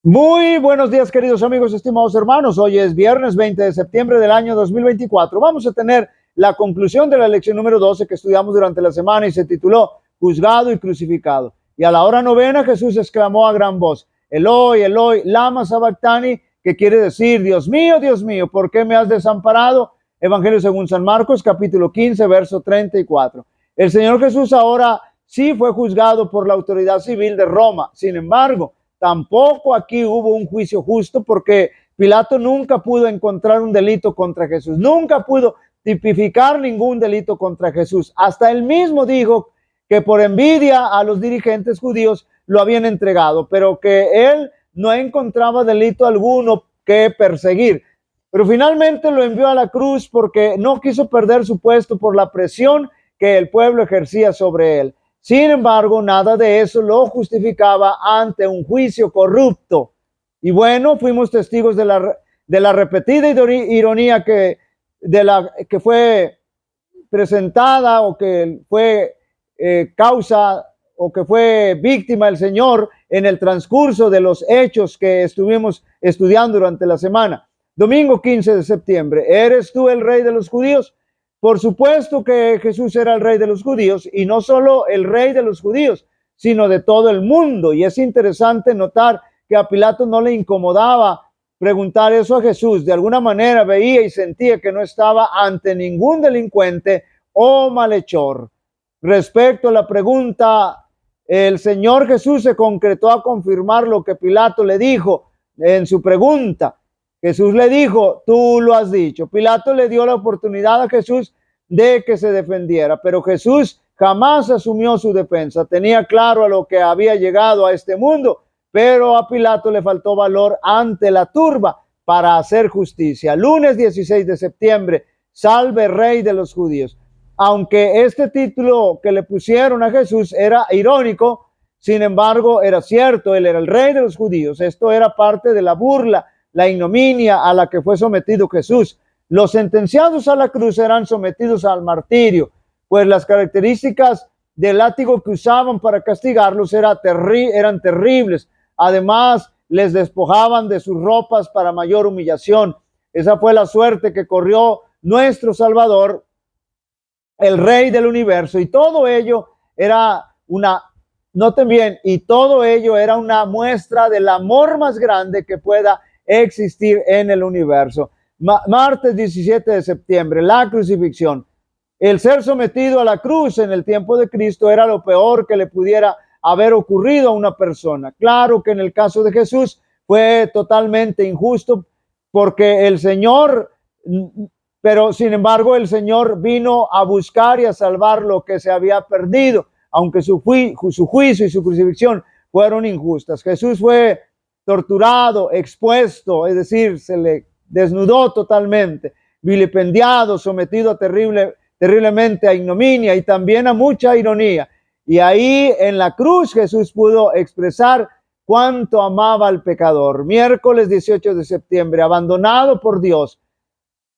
Muy buenos días, queridos amigos, estimados hermanos. Hoy es viernes 20 de septiembre del año 2024. Vamos a tener la conclusión de la lección número 12 que estudiamos durante la semana y se tituló Juzgado y Crucificado. Y a la hora novena Jesús exclamó a gran voz, Eloi, Eloi, lama sabactani, que quiere decir, Dios mío, ¿por qué me has desamparado? Evangelio según San Marcos, capítulo 15, verso 34. El Señor Jesús ahora sí fue juzgado por la autoridad civil de Roma. Sin embargo, tampoco aquí hubo un juicio justo porque Pilato nunca pudo encontrar un delito contra Jesús, nunca pudo tipificar ningún delito contra Jesús. Hasta él mismo dijo que por envidia a los dirigentes judíos lo habían entregado, pero que él no encontraba delito alguno que perseguir. Pero finalmente lo envió a la cruz porque no quiso perder su puesto por la presión que el pueblo ejercía sobre él. Sin embargo, nada de eso lo justificaba ante un juicio corrupto. Y bueno, fuimos testigos de la repetida ironía que fue presentada o que fue causa o que fue víctima el Señor en el transcurso de los hechos que estuvimos estudiando durante la semana. Domingo 15 de septiembre, ¿eres tú el rey de los judíos? Por supuesto que Jesús era el rey de los judíos, y no solo el rey de los judíos, sino de todo el mundo. Y es interesante notar que a Pilato no le incomodaba preguntar eso a Jesús. De alguna manera veía y sentía que no estaba ante ningún delincuente o malhechor. Respecto a la pregunta, el Señor Jesús se concretó a confirmar lo que Pilato le dijo en su pregunta. Jesús le dijo, tú lo has dicho. Pilato le dio la oportunidad a Jesús de que se defendiera, pero Jesús jamás asumió su defensa. Tenía claro a lo que había llegado a este mundo, pero a Pilato le faltó valor ante la turba para hacer justicia. Lunes 16 de septiembre, salve rey de los judíos. Aunque este título que le pusieron a Jesús era irónico, sin embargo era cierto, él era el rey de los judíos. Esto era parte de la burla, la ignominia a la que fue sometido Jesús. Los sentenciados a la cruz eran sometidos al martirio, pues las características del látigo que usaban para castigarlos eran terribles. Además, les despojaban de sus ropas para mayor humillación. Esa fue la suerte que corrió nuestro Salvador, el Rey del universo, y todo ello era noten bien, y todo ello era una muestra del amor más grande que pueda existir en el universo. Martes 17 de septiembre, la crucifixión. El ser sometido a la cruz en el tiempo de Cristo era lo peor que le pudiera haber ocurrido a una persona. Claro que en el caso de Jesús fue totalmente injusto porque el Señor, pero sin embargo el Señor vino a buscar y a salvar lo que se había perdido, aunque su juicio y su crucifixión fueron injustas. Jesús fue torturado, expuesto, es decir, se le desnudó totalmente, vilipendiado, sometido a terriblemente a ignominia y también a mucha ironía. Y ahí en la cruz Jesús pudo expresar cuánto amaba al pecador. Miércoles 18 de septiembre, abandonado por Dios.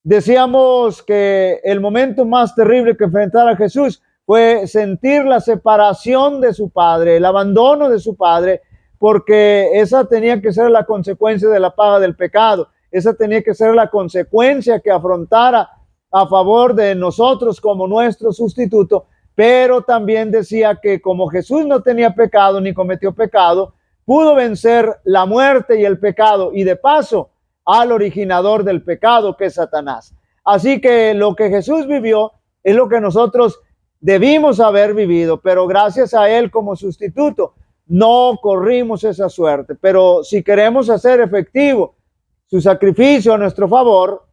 Decíamos que el momento más terrible que enfrentara Jesús fue sentir la separación de su Padre, el abandono de su Padre, porque esa tenía que ser la consecuencia de la paga del pecado. Esa tenía que ser la consecuencia que afrontara a favor de nosotros como nuestro sustituto, pero también decía que como Jesús no tenía pecado ni cometió pecado, pudo vencer la muerte y el pecado y de paso al originador del pecado, que es Satanás. Así que lo que Jesús vivió es lo que nosotros debimos haber vivido, pero gracias a él como sustituto no corrimos esa suerte. Pero si queremos hacer efectivo su sacrificio a nuestro favor,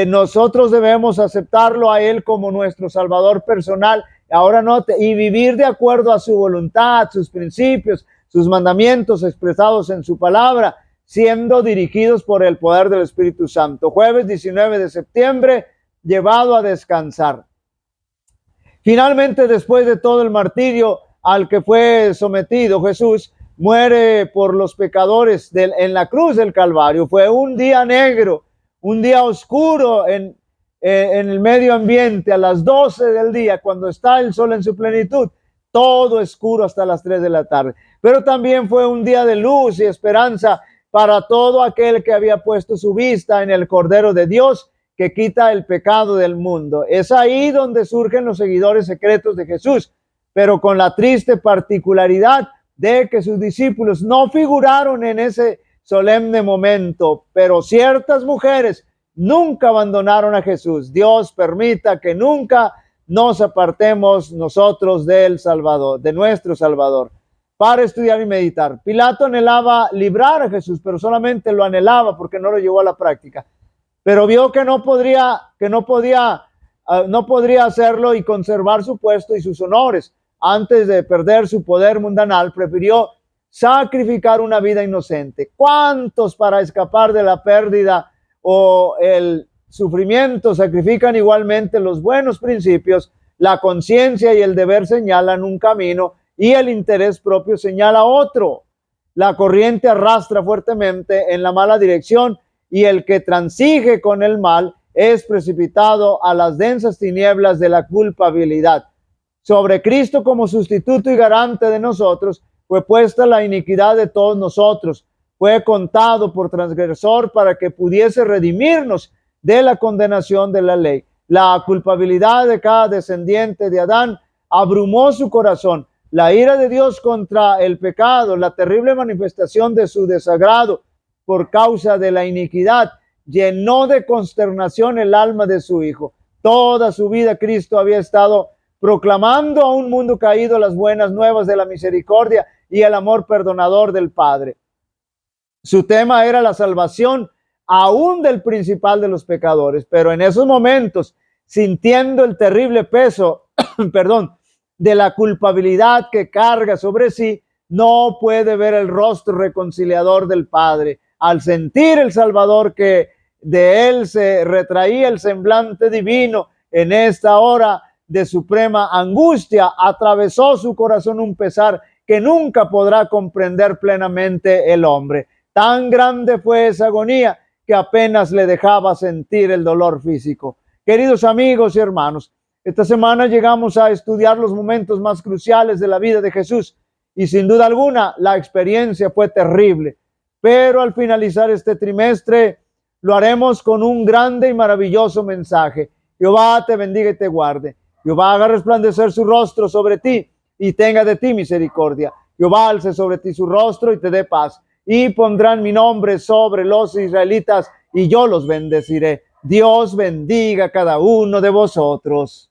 nosotros debemos aceptarlo a él como nuestro Salvador personal. Ahora note, y vivir de acuerdo a su voluntad, sus principios, sus mandamientos expresados en su palabra, siendo dirigidos por el poder del Espíritu Santo. Jueves 19 de septiembre, llevado a descansar. Finalmente, después de todo el martirio al que fue sometido, Jesús muere por los pecadores en la cruz del Calvario. Fue un día negro, un día oscuro en el medio ambiente, a las 12 del día, cuando está el sol en su plenitud. todo oscuro hasta las 3 de la tarde. Pero también fue un día de luz y esperanza para todo aquel que había puesto su vista en el Cordero de Dios, que quita el pecado del mundo. Es ahí donde surgen los seguidores secretos de Jesús, pero con la triste particularidad de que sus discípulos no figuraron en ese solemne momento, pero ciertas mujeres nunca abandonaron a Jesús. Dios permita que nunca nos apartemos nosotros del Salvador, de nuestro Salvador, para estudiar y meditar. Pilato anhelaba librar a Jesús, pero solamente lo anhelaba porque no lo llevó a la práctica. Pero vio que no podría hacerlo y conservar su puesto y sus honores. Antes de perder su poder mundanal, prefirió sacrificar una vida inocente. ¿Cuántos para escapar de la pérdida o el sufrimiento sacrifican igualmente los buenos principios? La conciencia y el deber señalan un camino y el interés propio señala otro. La corriente arrastra fuertemente en la mala dirección y el que transige con el mal es precipitado a las densas tinieblas de la culpabilidad. Sobre Cristo como sustituto y garante de nosotros fue puesta la iniquidad de todos nosotros. Fue contado por transgresor para que pudiese redimirnos de la condenación de la ley. La culpabilidad de cada descendiente de Adán abrumó su corazón. La ira de Dios contra el pecado, la terrible manifestación de su desagrado por causa de la iniquidad, llenó de consternación el alma de su Hijo. Toda su vida Cristo había estado proclamando a un mundo caído las buenas nuevas de la misericordia y el amor perdonador del Padre. Su tema era la salvación aún del principal de los pecadores, pero en esos momentos, sintiendo el terrible peso, de la culpabilidad que carga sobre sí, no puede ver el rostro reconciliador del Padre. Al sentir el Salvador que de él se retraía el semblante divino, en esta hora de suprema angustia, atravesó su corazón un pesar que nunca podrá comprender plenamente el hombre. Tan grande fue esa agonía que apenas le dejaba sentir el dolor físico. Queridos amigos y hermanos, esta semana llegamos a estudiar los momentos más cruciales de la vida de Jesús y sin duda alguna la experiencia fue terrible. Pero al finalizar este trimestre lo haremos con un grande y maravilloso mensaje. Jehová te bendiga y te guarde. Jehová haga resplandecer su rostro sobre ti y tenga de ti misericordia. Jehová alce sobre ti su rostro y te dé paz. Y pondrán mi nombre sobre los israelitas y yo los bendeciré. Dios bendiga a cada uno de vosotros.